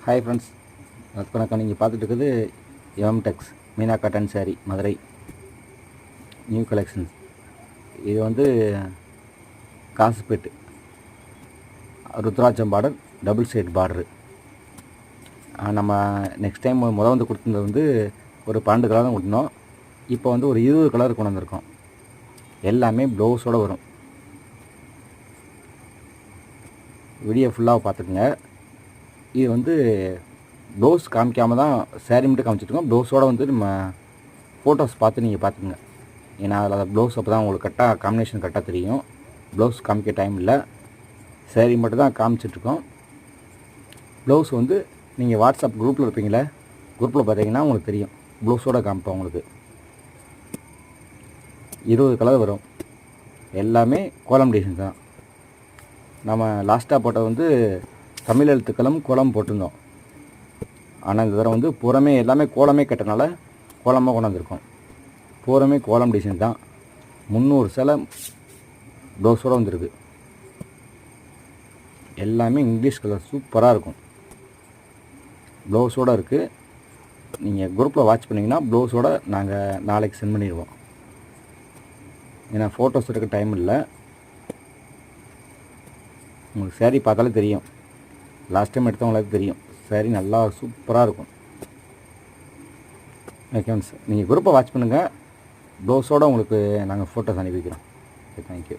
Hi friends, வணக்கம். நீங்கள் பார்த்துட்டு இருக்குது Emtex Meena cotton sari Madurai new collections. இது வந்து காசுப்பேட்டு ருத்ராட்சம் பார்டர், டபுள் சைடு பார்டரு. நம்ம நெக்ஸ்ட் டைம் வந்து கொடுத்துருந்தது வந்து ஒரு 12 கலர் தான் கொடுத்தோம். இப்போ வந்து ஒரு 20 கலர் கொண்டு வந்திருக்கோம். எல்லாமே ப்ளவுஸோடு வரும். வீடியோ ஃபுல்லாக பார்த்துக்குங்க. இது வந்து ப்ளவுஸ் காமிக்காமல் தான் சேரீ மட்டும் காமிச்சிட்ருக்கோம். ப்ளவுஸோடு வந்து நம்ம ஃபோட்டோஸ் பார்த்து நீங்கள் பார்த்துக்குங்க. ஏன்னா அதில் ப்ளவுஸ் அப்போ தான் உங்களுக்கு கரெக்டாக காம்பினேஷன் கரெக்டாக தெரியும். ப்ளவுஸ் காமிக்க டைம் இல்லை, சேரீ மட்டும் தான் காமிச்சிட்ருக்கோம். ப்ளவுஸ் வந்து நீங்கள் வாட்ஸ்அப் குரூப்பில் இருப்பீங்களே, குரூப்பில் பார்த்தீங்கன்னா உங்களுக்கு தெரியும். ப்ளவுஸோடு காமிப்போம். உங்களுக்கு 20 கலர் வரும். எல்லாமே கோலம் டிசைன் தான். நம்ம லாஸ்ட்டாக போட்டது வந்து தமிழ் எழுத்துக்களும் கோலம் போட்டிருந்தோம். ஆனால் இந்த தடவை வந்து பூரமே எல்லாமே கோலமே கட்டனால கோலமாக கொண்டு வந்திருக்கோம். பூரமே கோலம் டிசைன் தான். 300 சேலை ப்ளவுஸோடு வந்துருக்கு. எல்லாமே இங்கிலீஷ் கலர் சூப்பராக இருக்கும். ப்ளவுஸோடு இருக்குது. நீங்கள் குரூப்பில் வாட்ச் பண்ணிங்கன்னா ப்ளவுஸோடு நாங்கள் நாளைக்கு சென்ட் பண்ணிடுவோம். ஏன்னா ஃபோட்டோஸ் எடுக்க டைம் இல்லை. உங்களுக்கு சேரீ பார்த்தாலே தெரியும். லாஸ்ட் டைம் எடுத்தவங்களுக்கு தெரியும். சேரீ நல்லா சூப்பராக இருக்கும். ஓகே, நீங்கள் குரூப்பை வாட்ச் பண்ணுங்கள். ப்ளவுஸோடு உங்களுக்கு நாங்கள் ஃபோட்டோஸ் அனுப்பி வைக்கிறோம். Okay, thank you.